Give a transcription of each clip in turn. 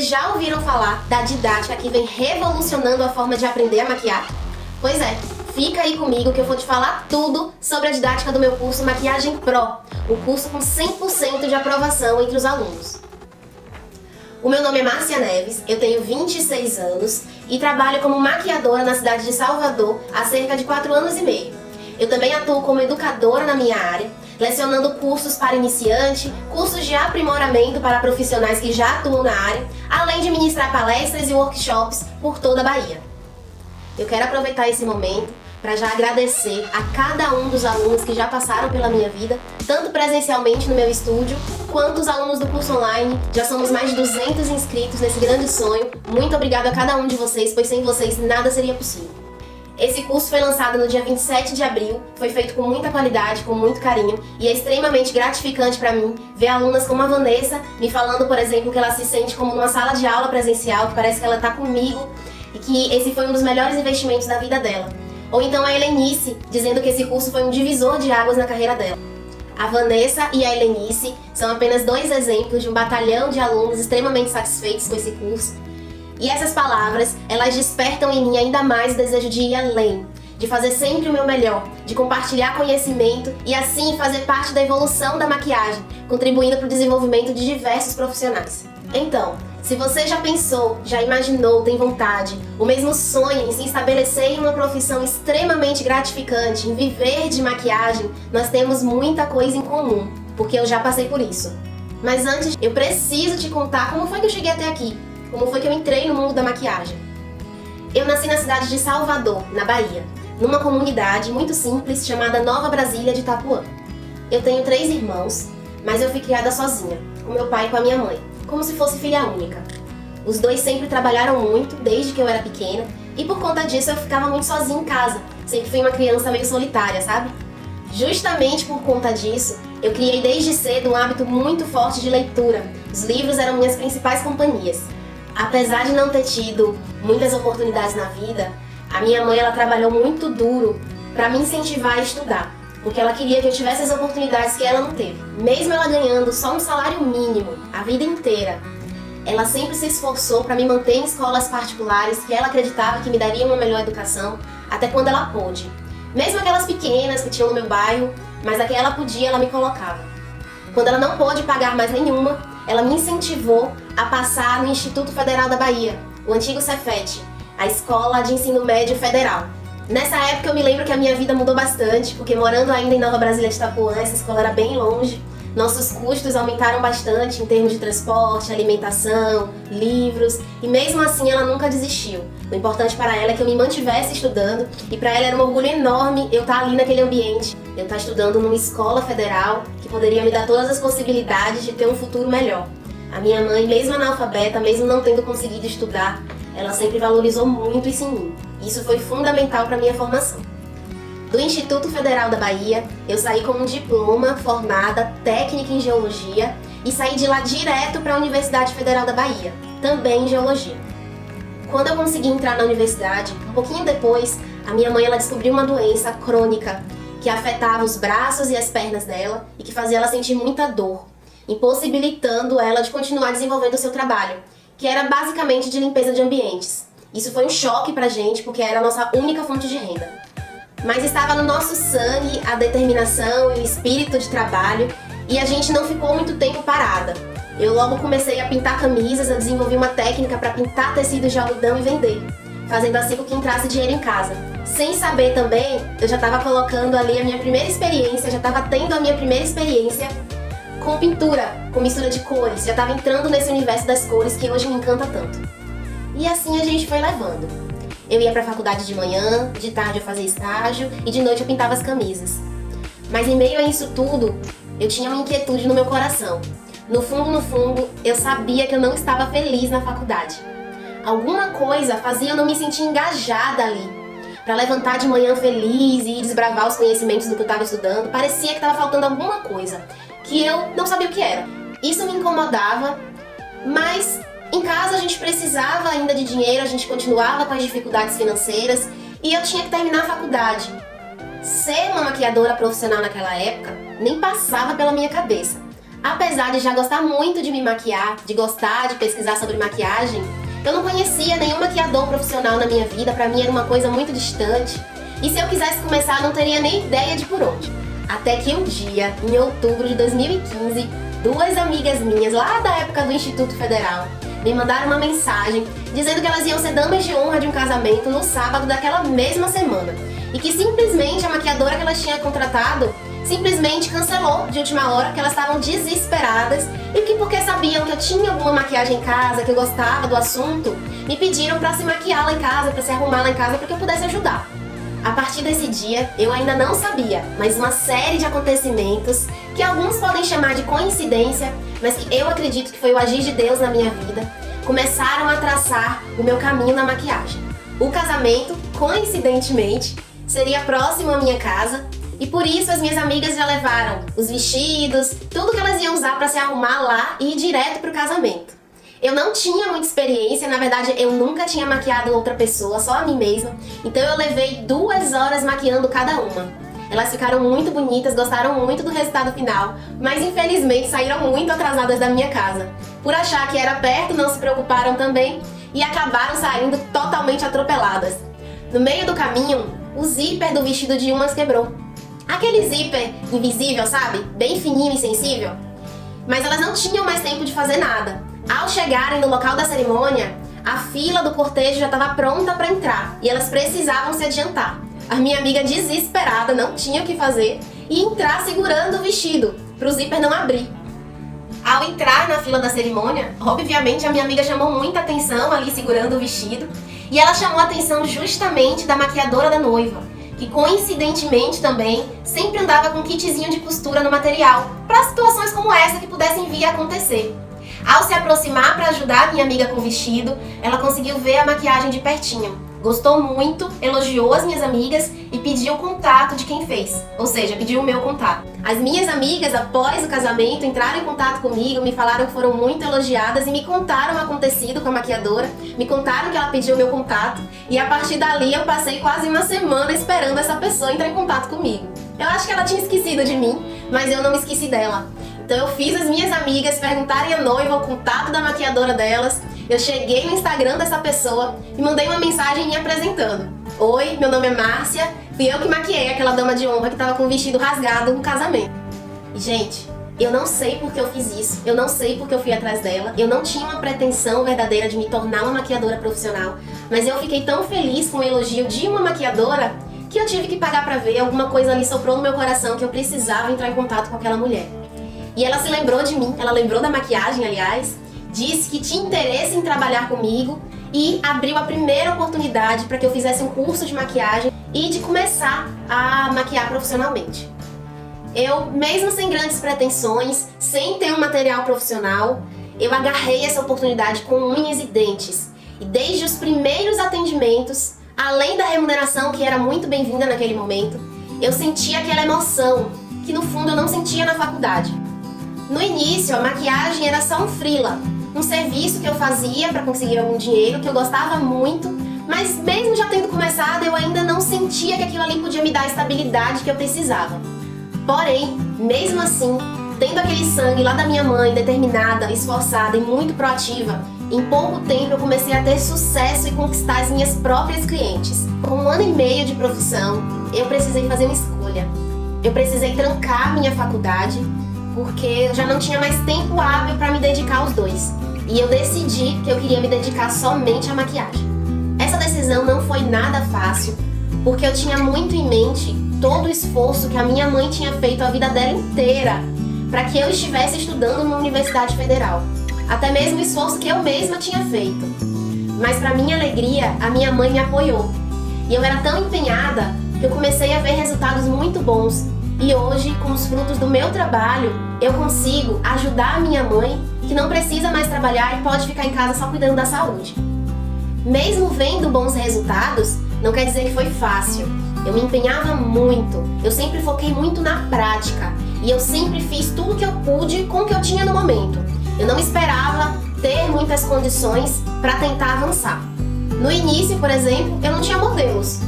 Vocês já ouviram falar da didática que vem revolucionando a forma de aprender a maquiar? Pois é, fica aí comigo que eu vou te falar tudo sobre a didática do meu curso Maquiagem Pro, o curso com 100% de aprovação entre os alunos. O meu nome é Márcia Neves, eu tenho 26 anos e trabalho como maquiadora na cidade de Salvador há cerca de 4 anos e meio. Eu também atuo como educadora na minha área, lecionando cursos para iniciante, cursos de aprimoramento para profissionais que já atuam na área, além de ministrar palestras e workshops por toda a Bahia. Eu quero aproveitar esse momento para já agradecer a cada um dos alunos que já passaram pela minha vida, tanto presencialmente no meu estúdio, quanto os alunos do curso online. Já somos mais de 200 inscritos nesse grande sonho. Muito obrigada a cada um de vocês, pois sem vocês nada seria possível. Esse curso foi lançado no dia 27 de abril, foi feito com muita qualidade, com muito carinho, e é extremamente gratificante para mim ver alunas como a Vanessa me falando, por exemplo, que ela se sente como numa sala de aula presencial, que parece que ela está comigo e que esse foi um dos melhores investimentos da vida dela. Ou então a Helenice, dizendo que esse curso foi um divisor de águas na carreira dela. A Vanessa e a Helenice são apenas 2 exemplos de um batalhão de alunos extremamente satisfeitos com esse curso. E essas palavras, elas despertam em mim ainda mais o desejo de ir além, de fazer sempre o meu melhor, de compartilhar conhecimento e assim fazer parte da evolução da maquiagem, contribuindo para o desenvolvimento de diversos profissionais. Então, se você já pensou, já imaginou, tem vontade, ou mesmo sonha em se estabelecer em uma profissão extremamente gratificante, em viver de maquiagem, nós temos muita coisa em comum, porque eu já passei por isso. Mas antes, eu preciso te contar como foi que eu cheguei até aqui. Como foi que eu entrei no mundo da maquiagem? Eu nasci na cidade de Salvador, na Bahia, numa comunidade muito simples chamada Nova Brasília de Itapuã. Eu tenho 3 irmãos, mas eu fui criada sozinha, com meu pai e com a minha mãe, como se fosse filha única. Os 2 sempre trabalharam muito, desde que eu era pequena, e por conta disso eu ficava muito sozinha em casa. Sempre fui uma criança meio solitária, sabe? Justamente por conta disso, eu criei desde cedo um hábito muito forte de leitura. Os livros eram minhas principais companhias. Apesar de não ter tido muitas oportunidades na vida, a minha mãe ela trabalhou muito duro para me incentivar a estudar, porque ela queria que eu tivesse as oportunidades que ela não teve. Mesmo ela ganhando só um salário mínimo a vida inteira, ela sempre se esforçou para me manter em escolas particulares que ela acreditava que me daria uma melhor educação, até quando ela pôde. Mesmo aquelas pequenas que tinham no meu bairro, mas a que ela podia, ela me colocava. Quando ela não pôde pagar mais nenhuma, ela me incentivou a passar no Instituto Federal da Bahia, o antigo Cefet, a Escola de Ensino Médio Federal. Nessa época eu me lembro que a minha vida mudou bastante, porque morando ainda em Nova Brasília de Itapuã, essa escola era bem longe, nossos custos aumentaram bastante em termos de transporte, alimentação, livros, e mesmo assim ela nunca desistiu. O importante para ela é que eu me mantivesse estudando, e para ela era um orgulho enorme eu estar ali naquele ambiente, eu estar estudando numa escola federal que poderia me dar todas as possibilidades de ter um futuro melhor. A minha mãe, mesmo analfabeta, mesmo não tendo conseguido estudar, ela sempre valorizou muito isso em mim. Isso foi fundamental para a minha formação. Do Instituto Federal da Bahia, eu saí com um diploma formada técnica em Geologia e saí de lá direto para a Universidade Federal da Bahia, também em Geologia. Quando eu consegui entrar na universidade, um pouquinho depois, a minha mãe ela descobriu uma doença crônica que afetava os braços e as pernas dela e que fazia ela sentir muita dor, impossibilitando ela de continuar desenvolvendo o seu trabalho, que era basicamente de limpeza de ambientes. Isso foi um choque pra gente, porque era a nossa única fonte de renda. Mas estava no nosso sangue a determinação e o espírito de trabalho, e a gente não ficou muito tempo parada. Eu logo comecei a pintar camisas, a desenvolver uma técnica para pintar tecidos de algodão e vender, fazendo assim com que entrasse dinheiro em casa. Sem saber também, eu já estava colocando ali a minha primeira experiência, já estava tendo a minha primeira experiência com pintura, com mistura de cores, já estava entrando nesse universo das cores que hoje me encanta tanto. E assim a gente foi levando. Eu ia para a faculdade de manhã, de tarde eu fazia estágio e de noite eu pintava as camisas. Mas em meio a isso tudo, eu tinha uma inquietude no meu coração. No fundo, eu sabia que eu não estava feliz na faculdade. Alguma coisa fazia eu não me sentir engajada ali. Para levantar de manhã feliz e desbravar os conhecimentos do que eu estava estudando, parecia que estava faltando alguma coisa, que eu não sabia o que era. Isso me incomodava, mas em casa a gente precisava ainda de dinheiro, a gente continuava com as dificuldades financeiras e eu tinha que terminar a faculdade. Ser uma maquiadora profissional naquela época nem passava pela minha cabeça. Apesar de já gostar muito de me maquiar, de gostar de pesquisar sobre maquiagem, eu não conhecia nenhum maquiador profissional na minha vida, pra mim era uma coisa muito distante. E se eu quisesse começar, não teria nem ideia de por onde. Até que um dia, em outubro de 2015, duas amigas minhas, lá da época do Instituto Federal, me mandaram uma mensagem dizendo que elas iam ser damas de honra de um casamento no sábado daquela mesma semana. E que simplesmente a maquiadora que elas tinham contratado simplesmente cancelou de última hora, que elas estavam desesperadas e que, porque sabiam que eu tinha alguma maquiagem em casa, que eu gostava do assunto, me pediram pra se maquiar lá em casa, pra se arrumar lá em casa, para que eu pudesse ajudar. A partir desse dia, eu ainda não sabia, mas uma série de acontecimentos que alguns podem chamar de coincidência, mas que eu acredito que foi o agir de Deus na minha vida, começaram a traçar o meu caminho na maquiagem. O casamento, coincidentemente, seria próximo à minha casa e por isso as minhas amigas já levaram os vestidos, tudo que elas iam usar para se arrumar lá e ir direto pro casamento. Eu não tinha muita experiência, na verdade eu nunca tinha maquiado outra pessoa, só a mim mesma, então eu levei 2 horas maquiando cada uma. Elas ficaram muito bonitas, gostaram muito do resultado final, mas infelizmente saíram muito atrasadas da minha casa. Por achar que era perto, não se preocuparam também e acabaram saindo totalmente atropeladas. No meio do caminho, o zíper do vestido de umas quebrou. Aquele zíper invisível, sabe? Bem fininho e sensível. Mas elas não tinham mais tempo de fazer nada. Ao chegarem no local da cerimônia, a fila do cortejo já estava pronta para entrar e elas precisavam se adiantar. A minha amiga, desesperada, não tinha o que fazer e entrar segurando o vestido, para o zíper não abrir. Ao entrar na fila da cerimônia, obviamente a minha amiga chamou muita atenção ali segurando o vestido e ela chamou a atenção justamente da maquiadora da noiva, que coincidentemente também sempre andava com um kitzinho de costura no material, para situações como essa que pudessem vir a acontecer. Ao se aproximar para ajudar a minha amiga com o vestido, ela conseguiu ver a maquiagem de pertinho. Gostou muito, elogiou as minhas amigas e pediu o contato de quem fez, ou seja, pediu o meu contato. As minhas amigas, após o casamento, entraram em contato comigo, me falaram que foram muito elogiadas e me contaram o acontecido com a maquiadora, me contaram que ela pediu o meu contato e a partir dali eu passei quase uma semana esperando essa pessoa entrar em contato comigo. Eu acho que ela tinha esquecido de mim, mas eu não me esqueci dela. Então eu fiz as minhas amigas perguntarem à noiva o contato da maquiadora delas. Eu cheguei no Instagram dessa pessoa e mandei uma mensagem me apresentando. Oi, meu nome é Márcia, fui eu que maquiei aquela dama de honra que estava com o vestido rasgado no casamento. E, gente, eu não sei por que eu fiz isso, eu não sei por que eu fui atrás dela, eu não tinha uma pretensão verdadeira de me tornar uma maquiadora profissional, mas eu fiquei tão feliz com o elogio de uma maquiadora que eu tive que pagar pra ver, alguma coisa ali soprou no meu coração que eu precisava entrar em contato com aquela mulher. E ela se lembrou de mim, ela lembrou da maquiagem, aliás, disse que tinha interesse em trabalhar comigo e abriu a primeira oportunidade para que eu fizesse um curso de maquiagem e de começar a maquiar profissionalmente. Eu, mesmo sem grandes pretensões, sem ter um material profissional, eu agarrei essa oportunidade com unhas e dentes. E desde os primeiros atendimentos, além da remuneração que era muito bem-vinda naquele momento, eu sentia aquela emoção que no fundo eu não sentia na faculdade. No início, a maquiagem era só um freela, um serviço que eu fazia para conseguir algum dinheiro, que eu gostava muito, mas mesmo já tendo começado, eu ainda não sentia que aquilo ali podia me dar a estabilidade que eu precisava. Porém, mesmo assim, tendo aquele sangue lá da minha mãe, determinada, esforçada e muito proativa, em pouco tempo eu comecei a ter sucesso e conquistar as minhas próprias clientes. Com 1 ano e meio de profissão, eu precisei fazer uma escolha. Eu precisei trancar minha faculdade, porque eu já não tinha mais tempo hábil para me dedicar aos dois. E eu decidi que eu queria me dedicar somente à maquiagem. Essa decisão não foi nada fácil, porque eu tinha muito em mente todo o esforço que a minha mãe tinha feito a vida dela inteira para que eu estivesse estudando numa universidade federal. Até mesmo o esforço que eu mesma tinha feito. Mas para minha alegria, a minha mãe me apoiou. E eu era tão empenhada que eu comecei a ver resultados muito bons. E hoje, com os frutos do meu trabalho, eu consigo ajudar a minha mãe, que não precisa mais trabalhar e pode ficar em casa só cuidando da saúde. Mesmo vendo bons resultados, não quer dizer que foi fácil. Eu me empenhava muito, eu sempre foquei muito na prática e eu sempre fiz tudo o que eu pude com o que eu tinha no momento. Eu não esperava ter muitas condições para tentar avançar. No início, por exemplo, eu não tinha modelos.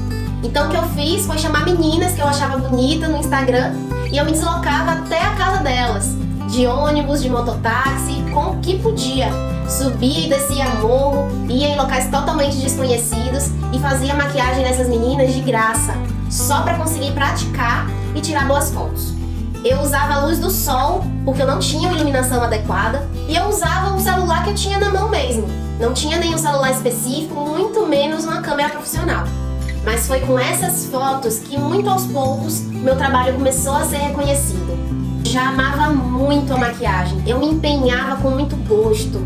Então o que eu fiz foi chamar meninas que eu achava bonita no Instagram e eu me deslocava até a casa delas. de ônibus, de mototáxi, com o que podia. Subia e descia morro, ia em locais totalmente desconhecidos e fazia maquiagem nessas meninas de graça, só para conseguir praticar e tirar boas fotos. Eu usava a luz do sol, porque eu não tinha uma iluminação adequada, e eu usava o celular que eu tinha na mão mesmo. Não tinha nenhum celular específico, muito menos uma câmera profissional. Mas foi com essas fotos que, muito aos poucos, meu trabalho começou a ser reconhecido. Já amava muito a maquiagem, eu me empenhava com muito gosto,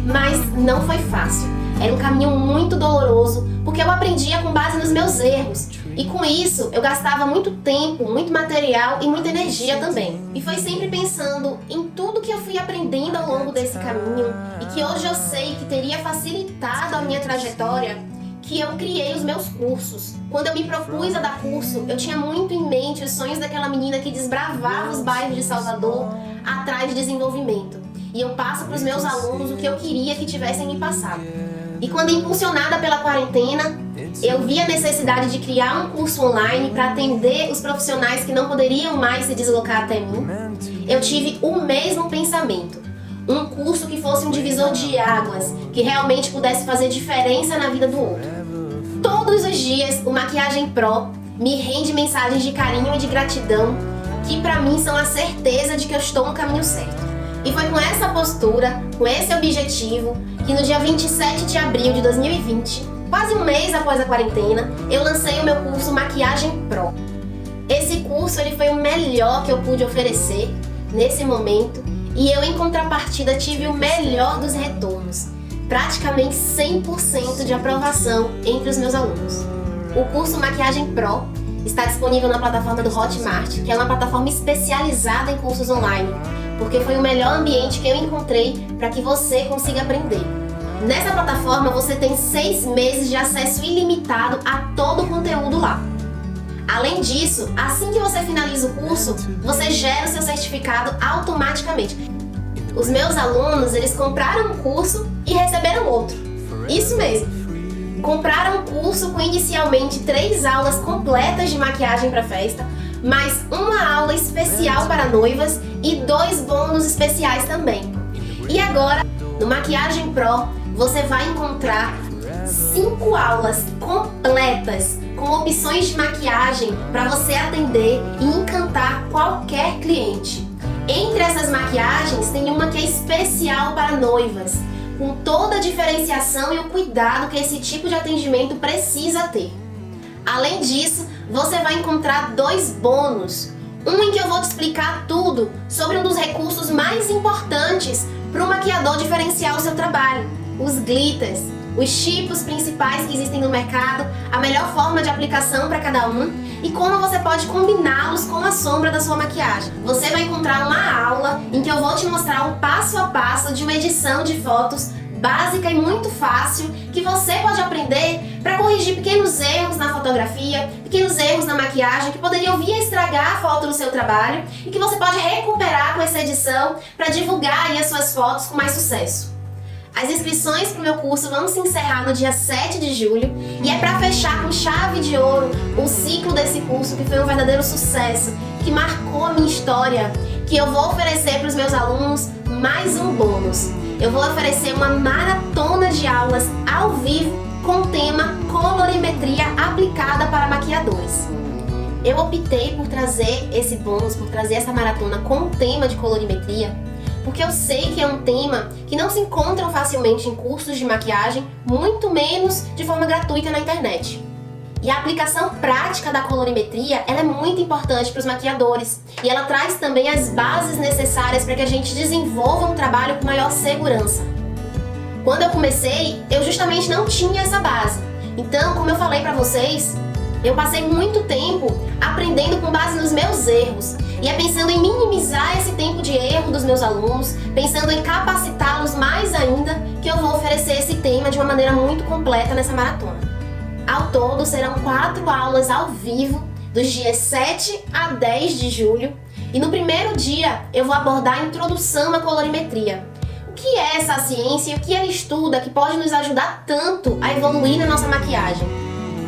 mas não foi fácil. Era um caminho muito doloroso, porque eu aprendia com base nos meus erros. E com isso, eu gastava muito tempo, muito material e muita energia também. E foi sempre pensando em tudo que eu fui aprendendo ao longo desse caminho e que hoje eu sei que teria facilitado a minha trajetória, que eu criei os meus cursos. Quando eu me propus a dar curso, eu tinha muito em mente os sonhos daquela menina que desbravava os bairros de Salvador atrás de desenvolvimento. E eu passo para os meus alunos o que eu queria que tivessem me passado. E quando impulsionada pela quarentena, eu vi a necessidade de criar um curso online para atender os profissionais que não poderiam mais se deslocar até mim. Eu tive o mesmo pensamento. Um curso que fosse um divisor de águas, que realmente pudesse fazer diferença na vida do outro. Todos os dias, o Maquiagem Pro me rende mensagens de carinho e de gratidão, que para mim são a certeza de que eu estou no caminho certo. E foi com essa postura, com esse objetivo, que no dia 27 de abril de 2020, quase um mês após a quarentena, eu lancei o meu curso Maquiagem Pro. Esse curso ele foi o melhor que eu pude oferecer nesse momento e eu, em contrapartida, tive o melhor dos retornos, praticamente 100% de aprovação entre os meus alunos. O curso Maquiagem Pro está disponível na plataforma do Hotmart, que é uma plataforma especializada em cursos online, porque foi o melhor ambiente que eu encontrei para que você consiga aprender. Nessa plataforma você tem 6 meses de acesso ilimitado a todo o conteúdo lá. Além disso, assim que você finaliza o curso, você gera o seu certificado automaticamente. Os meus alunos, eles compraram um curso e receberam outro. Isso mesmo. Compraram um curso com inicialmente 3 aulas completas de maquiagem para festa, mais uma aula especial para noivas e 2 bônus especiais também. E agora, no Maquiagem Pro, você vai encontrar 5 aulas completas com opções de maquiagem para você atender e encantar qualquer cliente. Entre essas maquiagens tem uma que é especial para noivas, com toda a diferenciação e o cuidado que esse tipo de atendimento precisa ter. Além disso, você vai encontrar 2 bônus. Um em que eu vou te explicar tudo sobre um dos recursos mais importantes para o maquiador diferenciar o seu trabalho: os glitters, os tipos principais que existem no mercado, a melhor forma de aplicação para cada um e como você pode combiná-los com a sombra da sua maquiagem. Você vai encontrar uma aula em que eu vou te mostrar um passo a passo de uma edição de fotos básica e muito fácil que você pode aprender para corrigir pequenos erros na fotografia, pequenos erros na maquiagem que poderiam vir a estragar a foto do seu trabalho e que você pode recuperar com essa edição para divulgar aí as suas fotos com mais sucesso. As inscrições para o meu curso vão se encerrar no dia 7 de julho e é para fechar com chave de ouro o ciclo desse curso, que foi um verdadeiro sucesso, que marcou a minha história, que eu vou oferecer para os meus alunos mais um bônus. Eu vou oferecer uma maratona de aulas ao vivo com o tema colorimetria aplicada para maquiadores. Eu optei por trazer esse bônus, por trazer essa maratona com o tema de colorimetria, porque eu sei que é um tema que não se encontra facilmente em cursos de maquiagem, muito menos de forma gratuita na internet. E a aplicação prática da colorimetria, ela é muito importante para os maquiadores. E ela traz também as bases necessárias para que a gente desenvolva um trabalho com maior segurança. Quando eu comecei, eu justamente não tinha essa base. Então, como eu falei para vocês, eu passei muito tempo aprendendo com base nos meus erros. E é pensando em minimizar esse tempo de erro dos meus alunos, pensando em capacitá-los mais ainda, que eu vou oferecer esse tema de uma maneira muito completa nessa maratona. Ao todo, serão 4 aulas ao vivo, dos dias 7 a 10 de julho. E no primeiro dia, eu vou abordar a introdução à colorimetria. O que é essa ciência e o que ela estuda que pode nos ajudar tanto a evoluir na nossa maquiagem?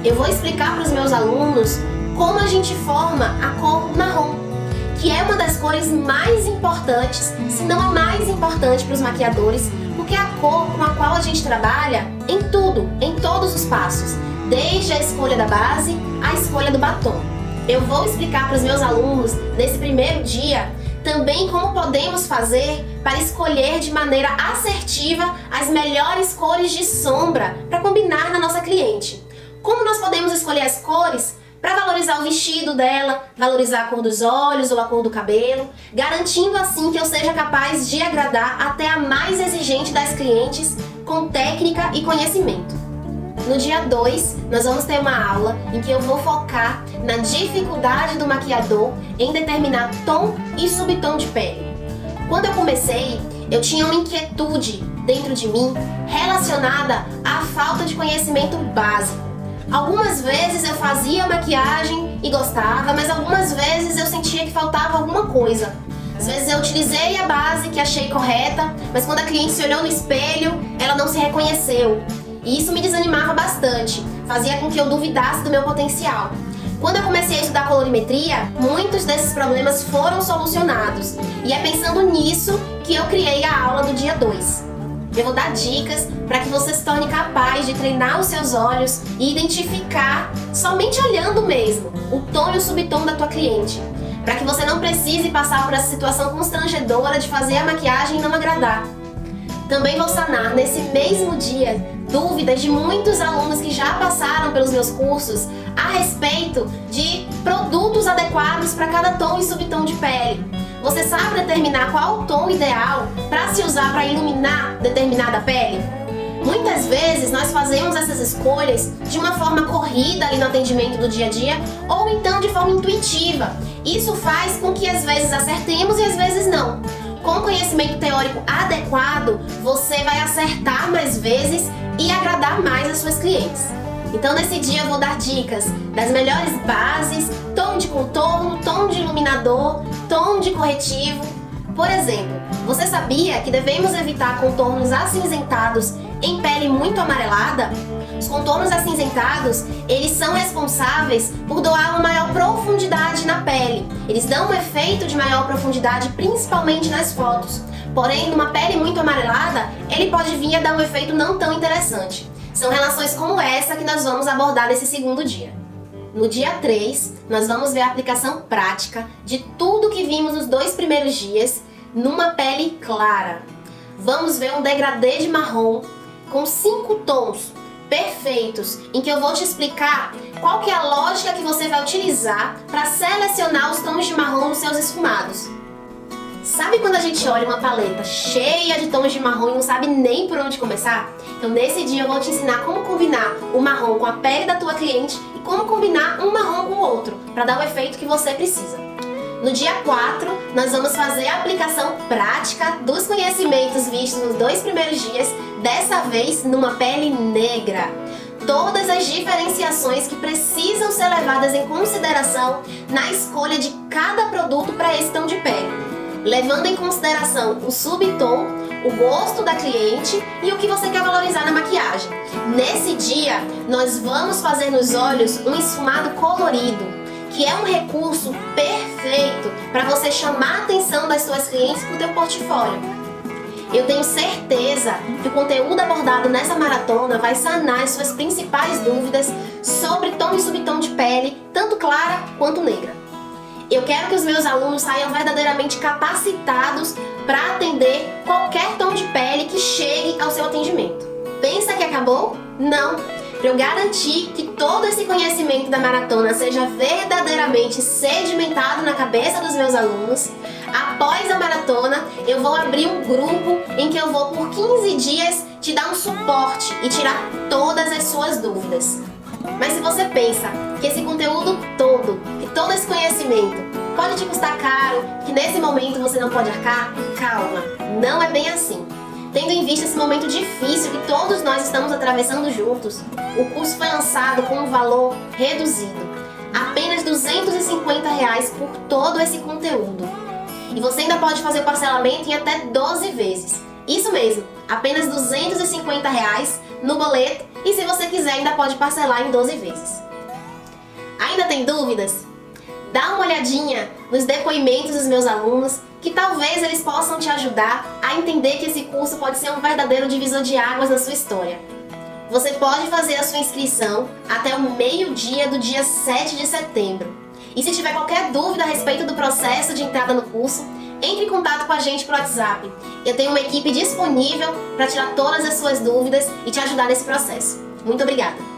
Eu vou explicar para os meus alunos como a gente forma a cor marrom, que é uma das cores mais importantes, se não a mais importante para os maquiadores, porque é a cor com a qual a gente trabalha em tudo, em todos os passos, desde a escolha da base à escolha do batom. Eu vou explicar para os meus alunos, nesse primeiro dia, também como podemos fazer para escolher de maneira assertiva as melhores cores de sombra para combinar na nossa cliente. Como nós podemos escolher as cores para valorizar o vestido dela, valorizar a cor dos olhos ou a cor do cabelo, garantindo assim que eu seja capaz de agradar até a mais exigente das clientes com técnica e conhecimento. No dia 2, nós vamos ter uma aula em que eu vou focar na dificuldade do maquiador em determinar tom e subtom de pele. Quando eu comecei, eu tinha uma inquietude dentro de mim relacionada à falta de conhecimento básico. Algumas vezes eu fazia maquiagem e gostava, mas algumas vezes eu sentia que faltava alguma coisa. Às vezes eu utilizei a base que achei correta, mas quando a cliente se olhou no espelho, ela não se reconheceu. E isso me desanimava bastante, fazia com que eu duvidasse do meu potencial. Quando eu comecei a estudar colorimetria, muitos desses problemas foram solucionados. E é pensando nisso que eu criei a aula do dia 2. Eu vou dar dicas para que você se torne capaz de treinar os seus olhos e identificar, somente olhando mesmo, o tom e o subtom da tua cliente. Para que você não precise passar por essa situação constrangedora de fazer a maquiagem e não agradar. Também vou sanar nesse mesmo dia dúvidas de muitos alunos que já passaram pelos meus cursos a respeito de produtos adequados para cada tom e subtom de pele. Você sabe determinar qual o tom ideal para se usar para iluminar determinada pele? Muitas vezes nós fazemos essas escolhas de uma forma corrida ali no atendimento do dia a dia ou então de forma intuitiva. Isso faz com que às vezes acertemos e às vezes não. Com o conhecimento teórico adequado, você vai acertar mais vezes e agradar mais as suas clientes. Então nesse dia eu vou dar dicas das melhores bases, tom de contorno, tom de iluminador, tom de corretivo. Por exemplo, você sabia que devemos evitar contornos acinzentados em pele muito amarelada? Os contornos acinzentados, eles são responsáveis por doar uma maior profundidade na pele. Eles dão um efeito de maior profundidade, principalmente nas fotos. Porém, numa pele muito amarelada, ele pode vir a dar um efeito não tão interessante. São relações como essa que nós vamos abordar nesse segundo dia. No dia 3, nós vamos ver a aplicação prática de tudo que vimos nos 2 primeiros dias numa pele clara. Vamos ver um degradê de marrom com 5 tons perfeitos, em que eu vou te explicar qual que é a lógica que você vai utilizar para selecionar os tons de marrom nos seus esfumados. Sabe quando a gente olha uma paleta cheia de tons de marrom e não sabe nem por onde começar? Então nesse dia eu vou te ensinar como combinar o marrom com a pele da tua cliente e como combinar um marrom com o outro, para dar o efeito que você precisa. No dia 4, nós vamos fazer a aplicação prática dos conhecimentos vistos nos 2 primeiros dias, dessa vez numa pele negra. Todas as diferenciações que precisam ser levadas em consideração na escolha de cada produto para esse tom de pele, levando em consideração o subtom, o gosto da cliente e o que você quer valorizar na maquiagem. Nesse dia, nós vamos fazer nos olhos um esfumado colorido, que é um recurso perfeito para você chamar a atenção das suas clientes para o teu portfólio. Eu tenho certeza que o conteúdo abordado nessa maratona vai sanar as suas principais dúvidas sobre tom e subtom de pele, tanto clara quanto negra. Eu quero que os meus alunos saiam verdadeiramente capacitados para atender qualquer tom de pele que chegue ao seu atendimento. Pensa que acabou? Não! Para eu garantir que todo esse conhecimento da maratona seja verdadeiramente sedimentado na cabeça dos meus alunos, após a maratona eu vou abrir um grupo em que eu vou por 15 dias te dar um suporte e tirar todas as suas dúvidas. Mas se você pensa que esse conteúdo todo, que todo esse conhecimento pode te custar caro, que nesse momento você não pode arcar, calma, não é bem assim. Tendo em vista esse momento difícil que todos nós estamos atravessando juntos, o curso foi lançado com um valor reduzido, apenas R$ 250 por todo esse conteúdo. E você ainda pode fazer o parcelamento em até 12 vezes. Isso mesmo, apenas R$ 250 no boleto, e se você quiser ainda pode parcelar em 12 vezes. Ainda tem dúvidas? Dá uma olhadinha nos depoimentos dos meus alunos, que talvez eles possam te ajudar a entender que esse curso pode ser um verdadeiro divisor de águas na sua história. Você pode fazer a sua inscrição até o meio-dia do dia 7 de setembro. E se tiver qualquer dúvida a respeito do processo de entrada no curso, entre em contato com a gente por WhatsApp. Eu tenho uma equipe disponível para tirar todas as suas dúvidas e te ajudar nesse processo. Muito obrigada!